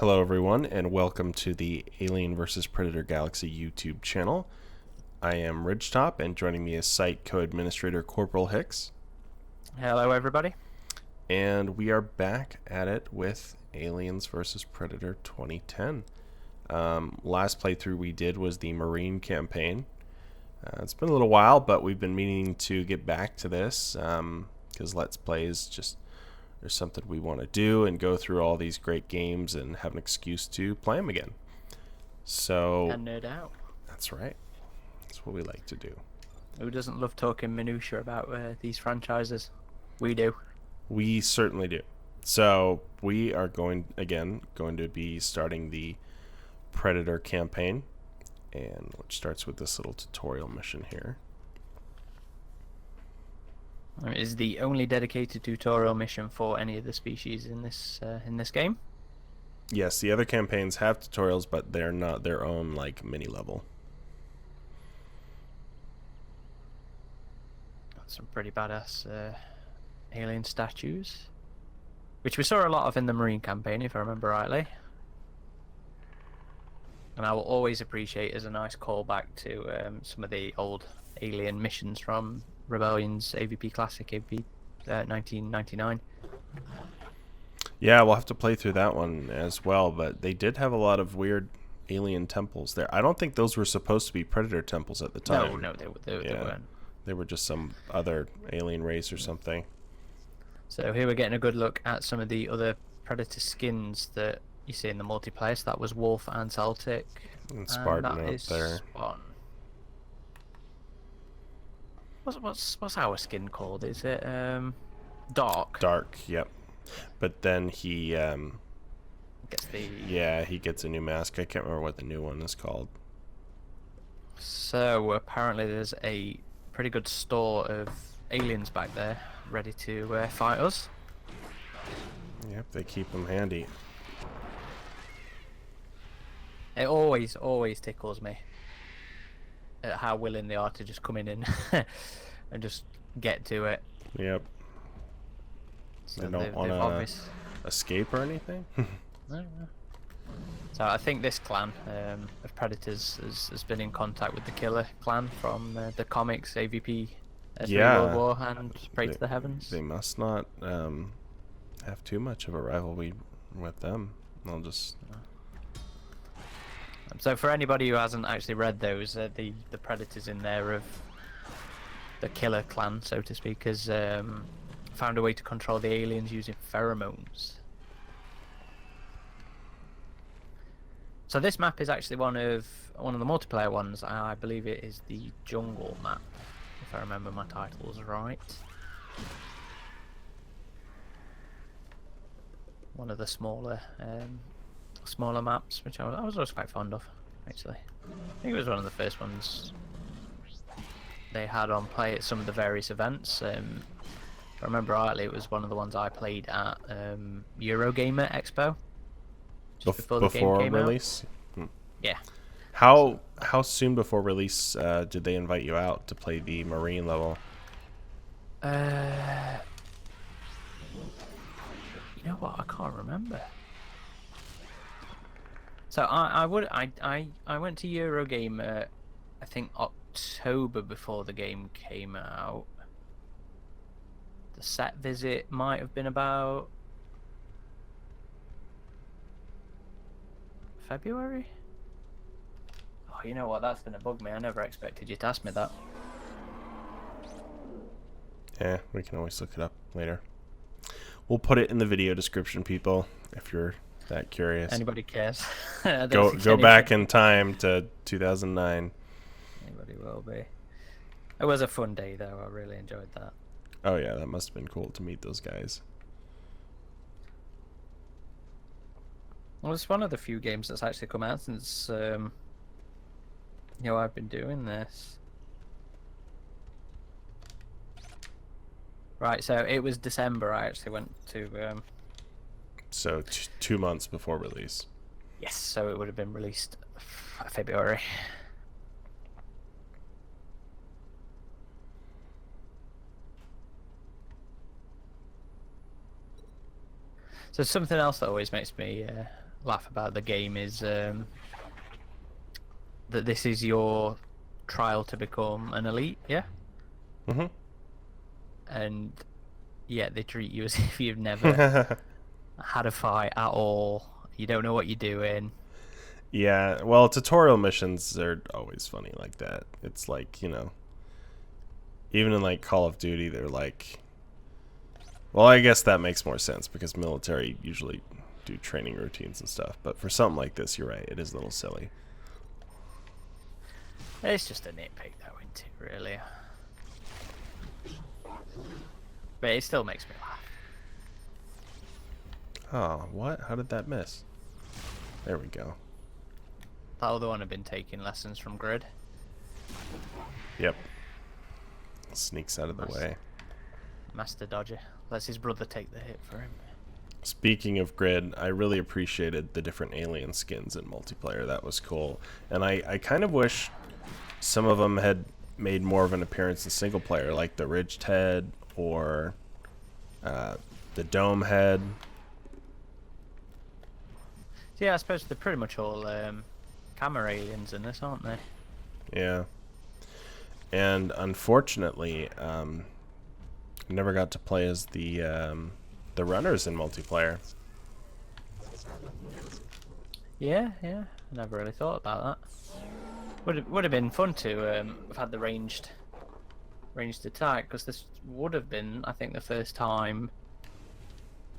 Hello, everyone, and welcome to the Alien vs. Predator Galaxy YouTube channel. I am Ridgetop, and joining me is Site Co-Administrator Corporal Hicks. Hello, everybody. And we are back at it with Aliens vs. Predator 2010. Last playthrough we did was the Marine campaign. It's been a little while, but we've been meaning to get back to this because Let's Play is just... there's something we want to do and go through all these great games and have an excuse to play them again. So, And no doubt. that's right. That's what we like to do. Who doesn't love talking minutiae about these franchises? We do. We certainly do. So, we are going to be starting the Predator campaign, and which starts with this little tutorial mission here. It is the only dedicated tutorial mission for any of the species in this game. Yes, the other campaigns have tutorials, but they're not their own like mini level. Some pretty badass alien statues, which we saw a lot of in the Marine campaign, if I remember rightly. And I will always appreciate as a nice callback to some of the old alien missions from Rebellion's AVP Classic, AVP 1999. Yeah, we'll have to play through that one as well, but they did have a lot of weird alien temples there. I don't think those were supposed to be Predator temples at the time. No, they weren't. They were just some other alien race or something. So here we're getting a good look at some of the other Predator skins that you see in the multiplayer. So that was Wolf and Celtic. And Spartan that up is there. Spartan. What's our skin called? Is it Dark? Dark, yep. But then he Gets the... yeah, he gets a new mask. I can't remember what the new one is called. So apparently there's a pretty good store of aliens back there ready to fight us. Yep, they keep them handy. It always tickles me at how willing they are to just come in and just get to it. Yep. So They don't want to escape or anything? So I think this clan of Predators has been in contact with the Killer clan from the comics, AVP, World War, and Pray to the Heavens. They must not have too much of a rivalry with them. They'll just... So for anybody who hasn't actually read those, the Predators in there of the Killer clan, so to speak, has found a way to control the aliens using pheromones. So this map is actually one of the multiplayer ones. I believe it is the jungle map, if I remember my titles right. One of the smaller maps, which I was always quite fond of, actually. I think it was one of the first ones they had on play at some of the various events. If I remember rightly, it was one of the ones I played at Eurogamer Expo. Before the game came release? out. Yeah. How soon before release did they invite you out to play the Marine level? You know what? I can't remember. So I went to Eurogamer, I think October before the game came out. The set visit might have been about February? Oh, you know what? That's gonna bug me. I never expected you to ask me that. Yeah, we can always look it up later. We'll put it in the video description, people, if you're that curious. Anybody cares? Go back in time to 2009. Anybody will be. It was a fun day, though. I really enjoyed that. Oh yeah, that must have been cool to meet those guys. Well, it's one of the few games that's actually come out since I've been doing this. Right, so it was December I actually went to... So 2 months before release. Yes, so it would have been released February. So something else that always makes me laugh about the game is that this is your trial to become an elite, yeah? Mhm. And yet they treat you as if you've never had a fight at all. You don't know what you're doing. Yeah, well, tutorial missions are always funny like that. It's like, even in like Call of Duty, they're like, well, I guess that makes more sense because military usually do training routines and stuff. But for something like this, you're right, it is a little silly. It's just a nitpick, though, isn't it, really? But it still makes me laugh. Oh, what? How did that miss? There we go. That other one had been taking lessons from Grid. Yep. Sneaks out of the way. Master Dodger. Lets his brother take the hit for him. Speaking of Grid, I really appreciated the different alien skins in multiplayer. That was cool. And I kind of wish some of them had made more of an appearance in single player, like the Ridged Head or the Dome Head. Yeah, I suppose they're pretty much all camera aliens in this, aren't they? Yeah. And unfortunately, never got to play as the runners in multiplayer. Yeah. I never really thought about that. Would have been fun to have had the ranged attack, because this would have been, I think, the first time,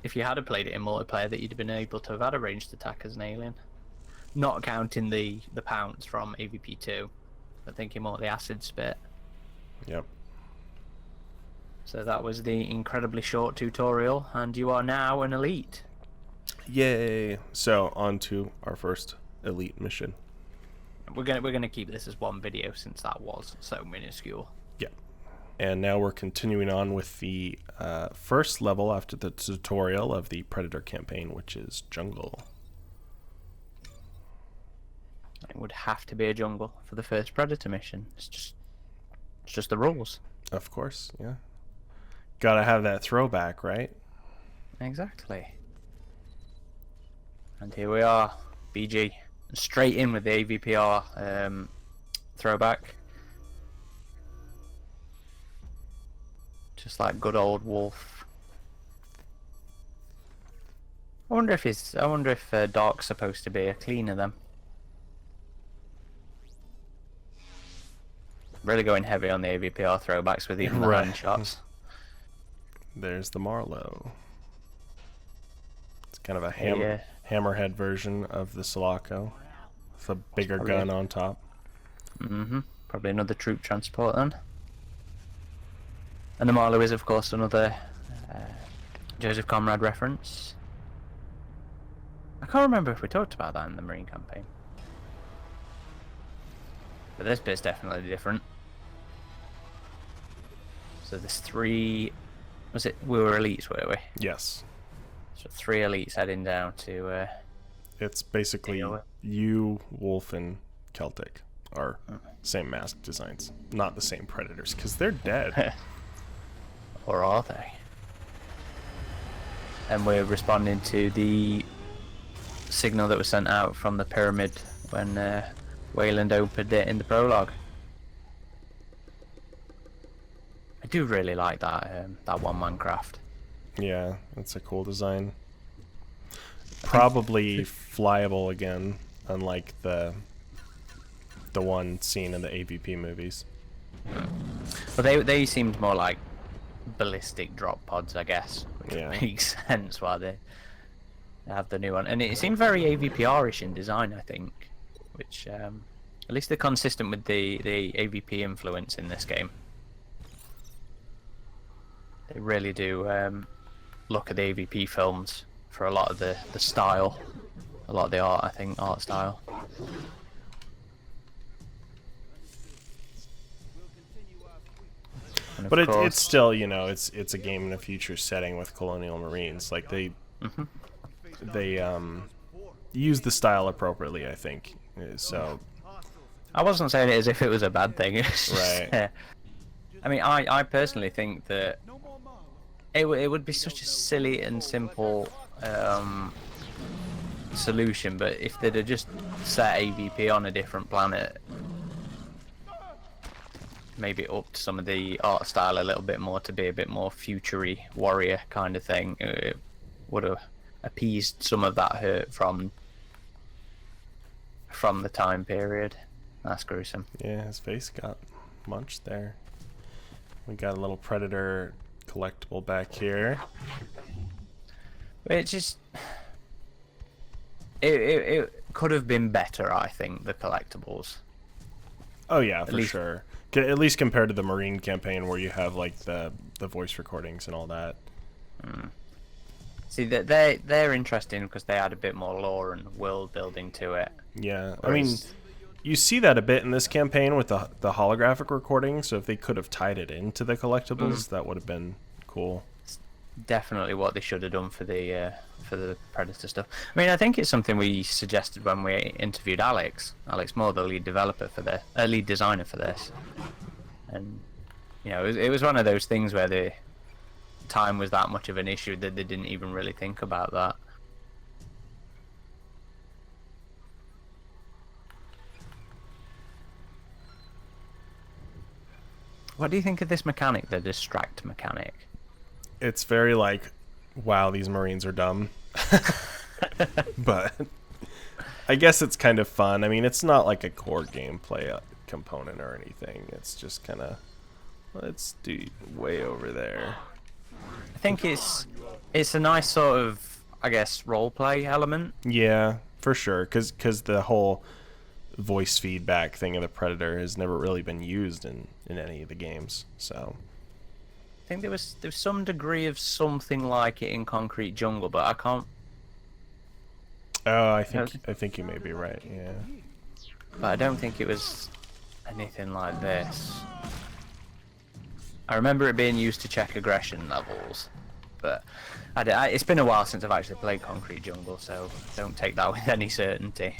if you had played it in multiplayer, that you'd have been able to have had a ranged attack as an alien. Not counting the pounce from AVP2, but thinking more the acid spit. Yep. So that was the incredibly short tutorial, and you are now an elite. Yay! So on to our first elite mission. We're gonna keep this as one video since that was so minuscule. Yeah. And now we're continuing on with the first level after the tutorial of the Predator campaign, which is Jungle. It would have to be a jungle for the first Predator mission. It's just the rules. Of course, yeah. Gotta have that throwback, right? Exactly. And here we are, BG, straight in with the AVPR throwback. Just like good old Wolf. I wonder if Dark's supposed to be a cleaner then. Really going heavy on the AVPR throwbacks with even the Right. hand shots. There's the Marlowe. It's kind of a hammerhead version of the Sulaco with a bigger gun on top. Probably another troop transport then. And the Marlowe is, of course, another Joseph Conrad reference. I can't remember if we talked about that in the Marine campaign. But this bit's definitely different. So there's three... we were elites, were we? Yes. So 3 elites heading down to... It's basically you, Wolf, and Celtic are same mask designs. Not the same Predators, because they're dead. Or are they? And we're responding to the signal that was sent out from the pyramid when Wayland opened it in the prologue. I do really like that one-man craft. Yeah, that's a cool design. Probably flyable again, unlike the one seen in the AVP movies. Well, they seemed more like ballistic drop pods, I guess, which Yeah. makes sense why they have the new one. And it seemed very AVPR-ish in design, I think, which at least they're consistent with the AVP influence in this game. They really do look at the AVP films for a lot of the style, a lot of the art, I think, art style. But it's still, it's a game in a future setting with colonial marines. Like they use the style appropriately, I think. So I wasn't saying it as if it was a bad thing. It's just, right. I mean, I personally think that it would be such a silly and simple solution, but if they'd have just set AVP on a different planet, maybe upped some of the art style a little bit more to be a bit more future-y warrior kind of thing, it would have appeased some of that hurt from the time period. That's gruesome. Yeah, his face got munched there. We got a little Predator collectible back here. It just... It could have been better, I think, the collectibles. Oh yeah, for sure. At least compared to the Marine campaign where you have like the voice recordings and all that. See, they're interesting because they add a bit more lore and world building to it. Yeah, I mean, you see that a bit in this campaign with the holographic recording. So if they could have tied it into the collectibles, that would have been cool. It's definitely what they should have done for the Predator stuff. I mean, I think it's something we suggested when we interviewed Alex Moore, the lead developer for the lead designer for this, and you know, it was one of those things where the time was that much of an issue that they didn't even really think about that. What do you think of this mechanic, the distract mechanic? It's very like, wow, these Marines are dumb. But I guess it's kind of fun. I mean, it's not like a core gameplay component or anything. It's just kind of, let's do way over there. I think it's a nice sort of, I guess, roleplay element. Yeah, for sure. Because the whole voice feedback thing of the Predator has never really been used in any of the games. So I think there was some degree of something like it in Concrete Jungle, but I can't. Oh, I think you may be right. Yeah. But I don't think it was anything like this. I remember it being used to check aggression levels, but it's been a while since I've actually played Concrete Jungle, so don't take that with any certainty.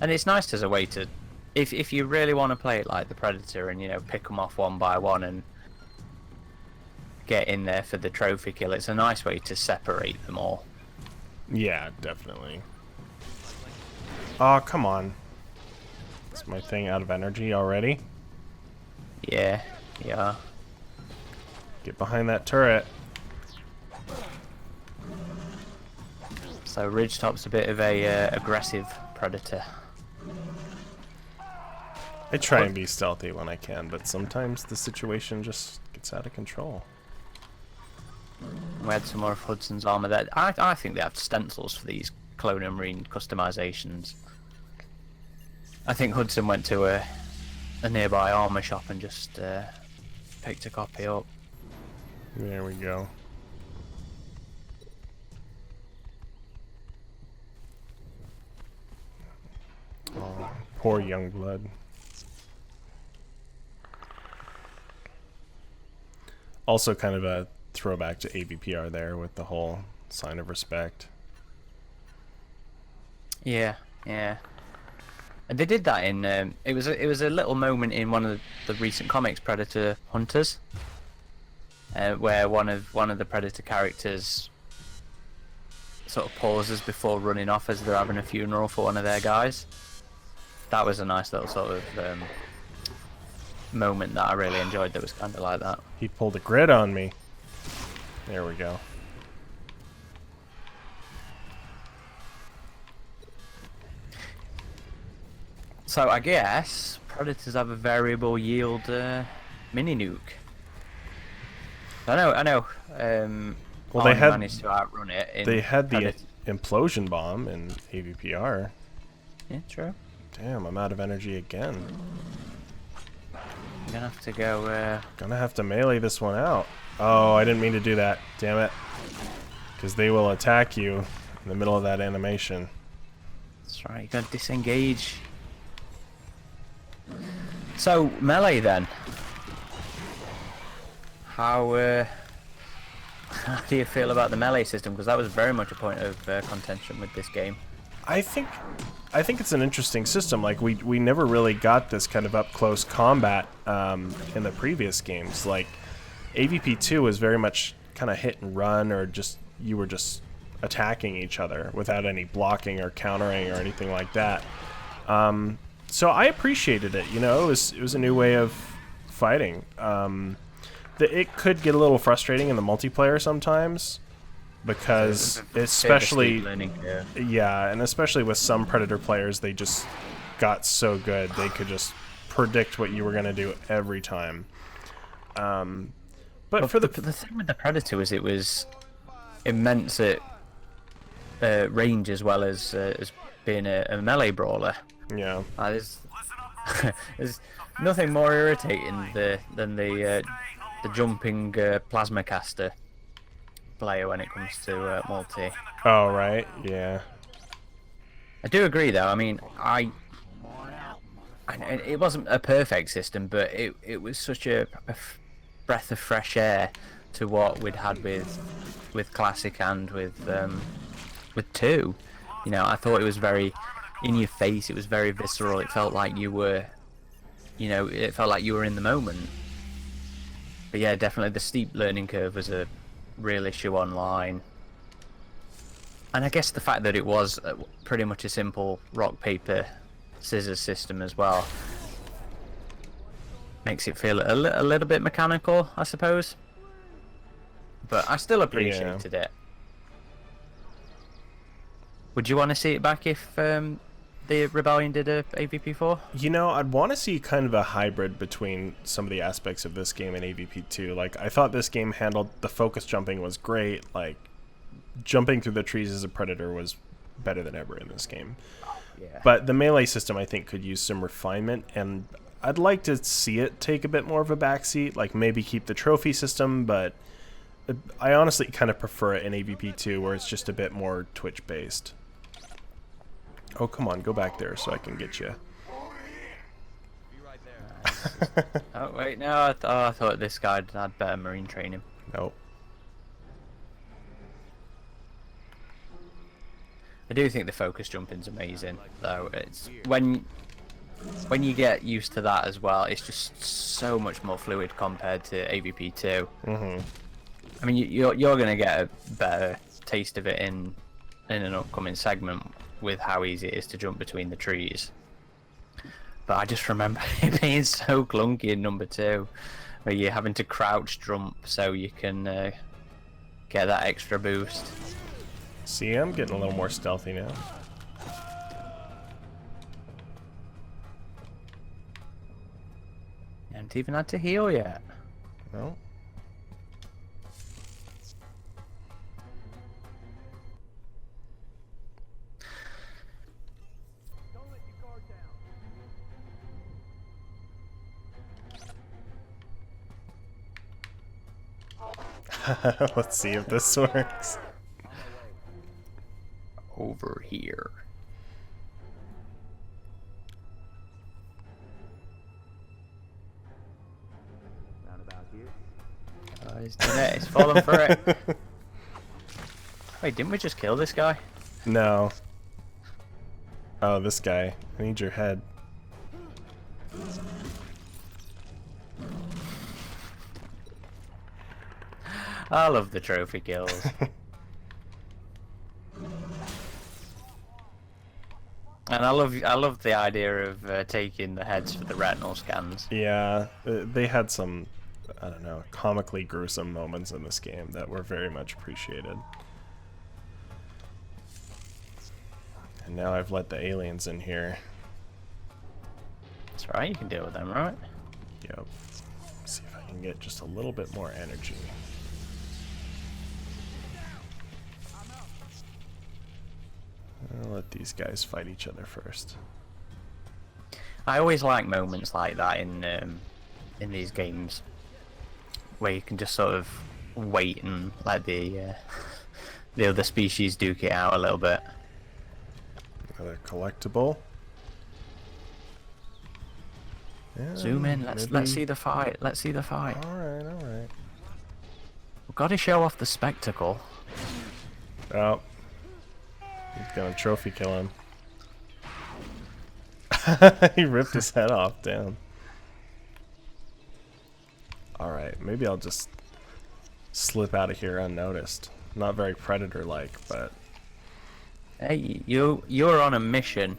And it's nice as a way to, if you really want to play it like the Predator and, you know, pick them off one by one and get in there for the trophy kill, it's a nice way to separate them all. Yeah, definitely. Oh, come on. Is my thing out of energy already? Yeah. Get behind that turret. So Ridgetop's a bit of a aggressive Predator. I try and be stealthy when I can, but sometimes the situation just gets out of control. We had some more of Hudson's armor there. I think they have stencils for these Clone and Marine customizations. I think Hudson went to a nearby armor shop and just picked a copy up. There we go. Oh, poor Youngblood. Also kind of a throwback to AVPR there with the whole sign of respect. Yeah. And they did that in it was a little moment in one of the recent comics, Predator Hunters, where one of the Predator characters sort of pauses before running off as they're having a funeral for one of their guys. That was a nice little sort of moment that I really enjoyed. That was kind of like that. He pulled a grid on me. There we go. So I guess Predators have a variable yield mini nuke. I know. Well, they had managed to outrun it. They had the implosion bomb in AVPR. Yeah, true. Damn, I'm out of energy again. You're gonna have to go. Gonna have to melee this one out. Oh, I didn't mean to do that. Damn it. Because they will attack you in the middle of that animation. That's right. You gotta disengage. So melee then. How do you feel about the melee system? Because that was very much a point of contention with this game. I think it's an interesting system. Like we never really got this kind of up close combat in the previous games. Like AVP2 was very much kind of hit and run, or just you were just attacking each other without any blocking or countering or anything like that. So I appreciated it. You know, it was a new way of fighting. It could get a little frustrating in the multiplayer sometimes, because especially yeah, and especially with some Predator players, they just got so good they could just predict what you were going to do every time. But for the thing with the Predator was it was immense at range as well as being a melee brawler. Yeah. There's nothing more irritating than the jumping plasma caster player when it comes to multi. Oh right, yeah. I do agree though. I mean, it wasn't a perfect system, but it was such a breath of fresh air to what we'd had with Classic and with 2. You know, I thought it was very in your face. It was very visceral. It felt like you were, you know, it felt like you were in the moment. But yeah, definitely the steep learning curve was a real issue online. And I guess the fact that it was pretty much a simple rock, paper, scissors system as well makes it feel a little bit mechanical, I suppose. But I still appreciated it. Would you want to see it back if the Rebellion did a AVP4? You know, I'd want to see kind of a hybrid between some of the aspects of this game and AVP2. Like, I thought this game handled the focus jumping was great. Like, jumping through the trees as a Predator was better than ever in this game. Yeah. But the melee system, I think, could use some refinement, and I'd like to see it take a bit more of a backseat. Like, maybe keep the trophy system, but I honestly kind of prefer it in AVP2, where it's just a bit more Twitch-based. Oh, come on, go back there so I can get you. Oh, wait, no, I thought this guy had better marine training. Nope. I do think the focus jumping's amazing, though. It's when you get used to that as well, it's just so much more fluid compared to AVP2. Mm-hmm. I mean, you're gonna get a better taste of it in an upcoming segment with how easy it is to jump between the trees. But I just remember it being so clunky in number 2, where you're having to crouch jump so you can get that extra boost. See, I'm getting a little more stealthy now. You haven't even had to heal yet. No. Let's see if this works. Over here. Oh, he's doing it. He's falling for it. Wait, didn't we just kill this guy? No. Oh, this guy. I need your head. I love the trophy kills. And I love the idea of taking the heads for the retinal scans. Yeah, they had some, I don't know, comically gruesome moments in this game that were very much appreciated. And now I've let the aliens in here. That's right, you can deal with them, right? Yep. See if I can get just a little bit more energy. I'll let these guys fight each other first. I always like moments like that in these games, where you can just sort of wait and let the other species duke it out a little bit. Another collectible. Yeah, Zoom in. Let's see the fight. Let's see the fight. All right, all right. We've got to show off the spectacle. Oh. He's gonna trophy kill him. He ripped his head off, damn. Alright, maybe I'll just slip out of here unnoticed. Not very Predator-like, but... Hey, you're on a mission.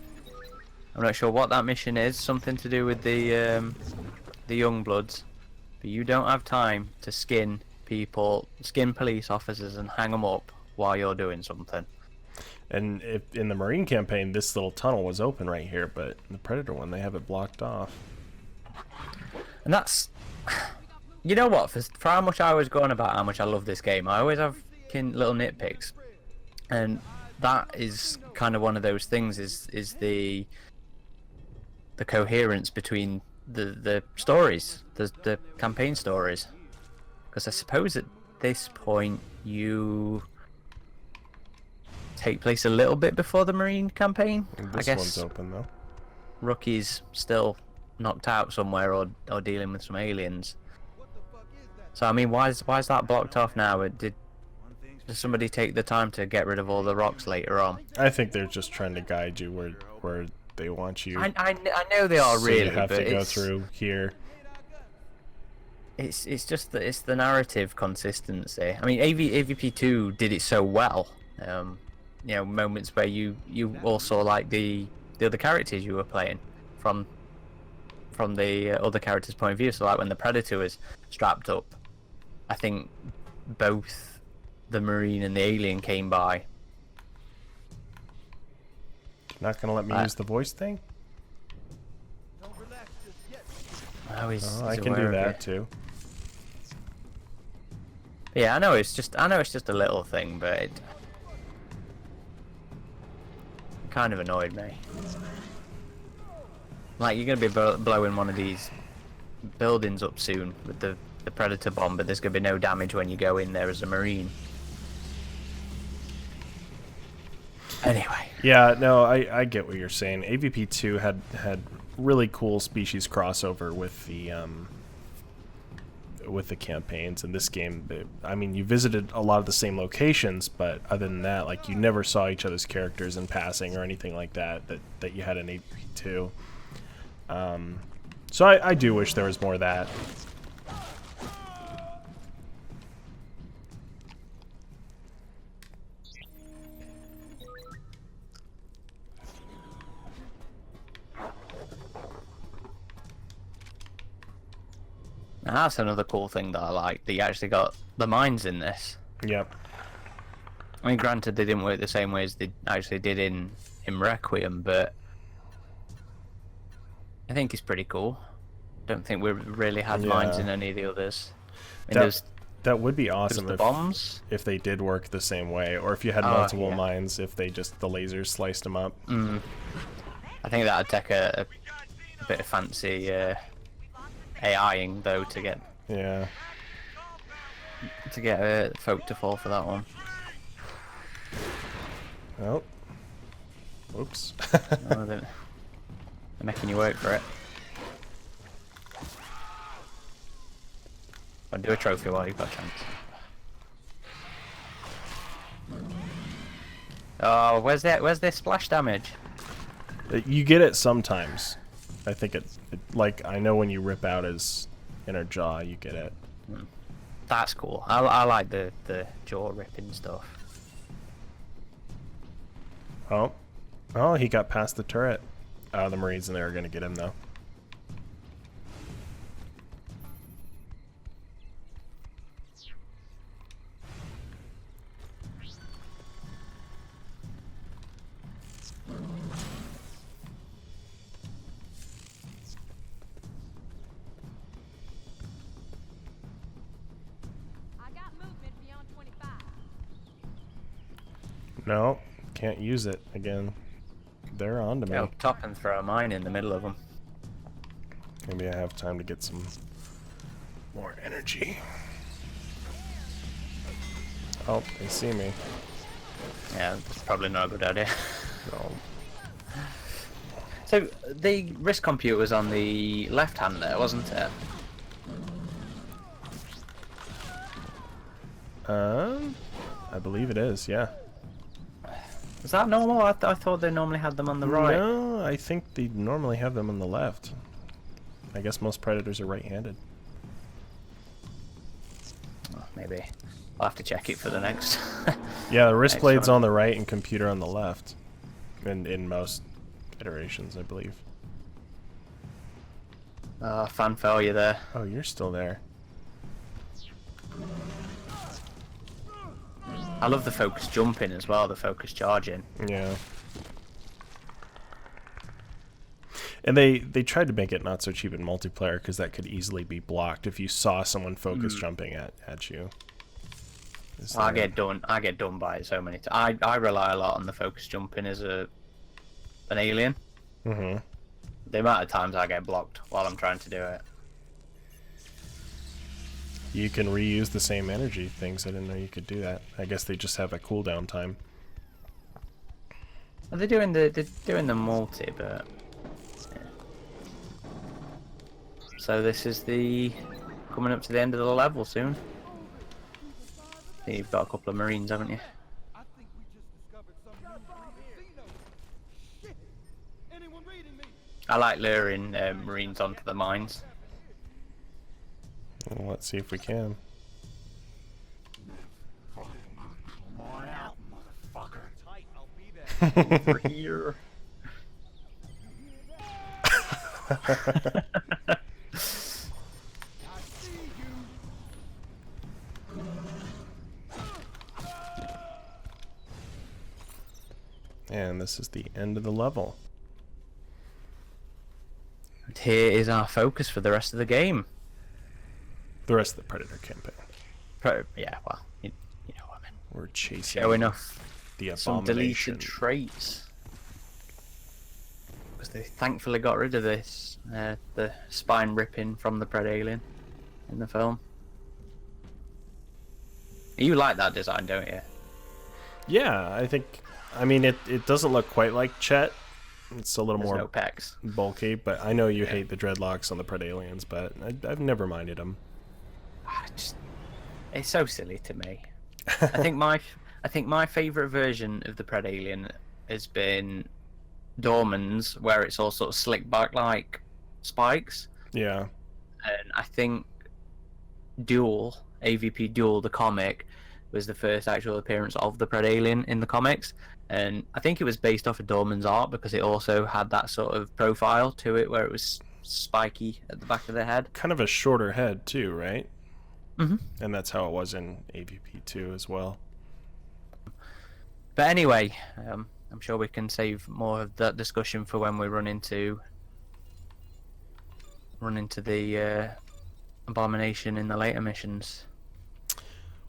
I'm not sure what that mission is. Something to do with the Youngbloods. But you don't have time to skin people, skin police officers, and hang them up while you're doing something. And if, in the Marine campaign, this little tunnel was open right here, but in the Predator one, they have it blocked off. And that's... You know what? For how much I was going about how much I love this game, I always have little nitpicks. And that is kind of one of those things, is the coherence between the stories, the campaign stories. Because I suppose at this point you take place a little bit before the Marine campaign. This I guess one's open though. Rookie's still knocked out somewhere or dealing with some aliens. So I mean, why is that blocked off now? Did somebody take the time to get rid of all the rocks later on? I think they're just trying to guide you where they want you. I know they are, so really, you have but to go through here. It's just that it's the narrative consistency. I mean, AVP2 did it so well. You know, moments where you all saw like the other characters you were playing from the other character's point of view. So like when the Predator was strapped up, I think both the Marine and the alien came by. You're not gonna let me use the voice thing? Oh, I can do that too. Yeah, I know it's just a little thing, but it kind of annoyed me. Like, you're gonna be blowing one of these buildings up soon with the Predator bomb, but there's gonna be no damage when you go in there as a Marine. Anyway. Yeah, no, I get what you're saying. AVP2 had really cool species crossover with the campaigns. In this game, I mean, you visited a lot of the same locations, but other than that, like, you never saw each other's characters in passing or anything like that you had in AVP2. So I do wish there was more of that. Now that's another cool thing that I like, that you actually got the mines in this. Yep. I mean, granted, they didn't work the same way as they actually did in Requiem, but I think it's pretty cool. Don't think we really had mines in any of the others. I mean, that would be awesome the bombs. If they did work the same way, or if you had multiple mines, if they just the lasers sliced them up. I think that'd take a bit of fancy AIing though to get folk to fall for that one. Oh, whoops! They're making you work for it. I'll do a trophy while you've got a chance. Oh, where's their splash damage? You get it sometimes. I think it like, I know when you rip out his inner jaw, you get it. That's cool. I like the jaw ripping stuff. Oh, he got past the turret. The Marines in there are gonna get him though. No, can't use it again. They're on to me. Go top and throw a mine in the middle of them. Maybe I have time to get some more energy. Oh, they see me. Yeah, that's probably not a good idea. No. So the wrist computer was on the left hand there, wasn't it? I believe it is, yeah. Is that normal? I thought they normally had them on the right. No, I think they normally have them on the left. I guess most predators are right-handed. Well, maybe. I'll have to check it for the next. Yeah, the wrist next blade's one. on the right and computer on the left. In most iterations, I believe. Fan failure there. Oh, you're still there. I love the focus jumping as well, the focus charging. Yeah. And they tried to make it not so cheap in multiplayer because that could easily be blocked if you saw someone focus jumping at you. I get done by it so many times. I rely a lot on the focus jumping as an alien. Mm-hmm. The amount of times I get blocked while I'm trying to do it. You can reuse the same energy things. I didn't know you could do that. I guess they just have a cooldown time. Well, they're doing the multi, but yeah. So this is coming up to the end of the level soon. You've got a couple of Marines, haven't you? I like luring Marines onto the mines. Well, let's see if we can. Over here. And this is the end of the level. And here is our focus for the rest of the game. The rest of the Predator campaign. Yeah, well, you know what I mean. We're chasing Showing off the some abomination. deleted traits. Because they thankfully got rid of this, the spine ripping from the Pred alien in the film. You like that design, don't you? Yeah, I think. I mean, it doesn't look quite like Chet. It's a little There's more no pecs. bulky, but I know you hate the dreadlocks on the Pred aliens, but I've never minded them. It's so silly to me. I think my favorite version of the Pred alien has been Dorman's, where it's all sort of slick back like spikes. Yeah. And I think Duel, AVP Duel, the comic, was the first actual appearance of the Pred alien in the comics. And I think it was based off of Dorman's art because it also had that sort of profile to it where it was spiky at the back of the head. Kind of a shorter head too, right? Mm-hmm. And that's how it was in AVP2 as well. But anyway, I'm sure we can save more of that discussion for when we run into the abomination in the later missions.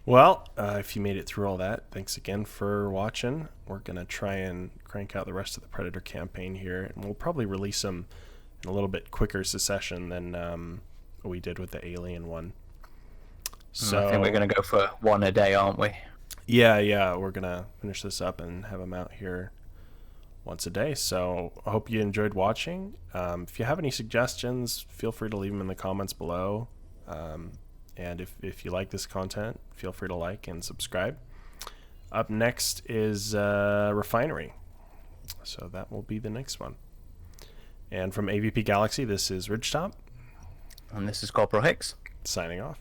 Well, if you made it through all that, thanks again for watching. We're going to try and crank out the rest of the Predator campaign here, and we'll probably release them in a little bit quicker succession than we did with the Alien one. So I think we're going to go for one a day, aren't we? Yeah, we're going to finish this up and have them out here once a day. So I hope you enjoyed watching. If you have any suggestions, feel free to leave them in the comments below. And if you like this content, feel free to like and subscribe. Up next is Refinery. So that will be the next one. And from AVP Galaxy, this is Ridgetop. And this is Corporal Hicks. Signing off.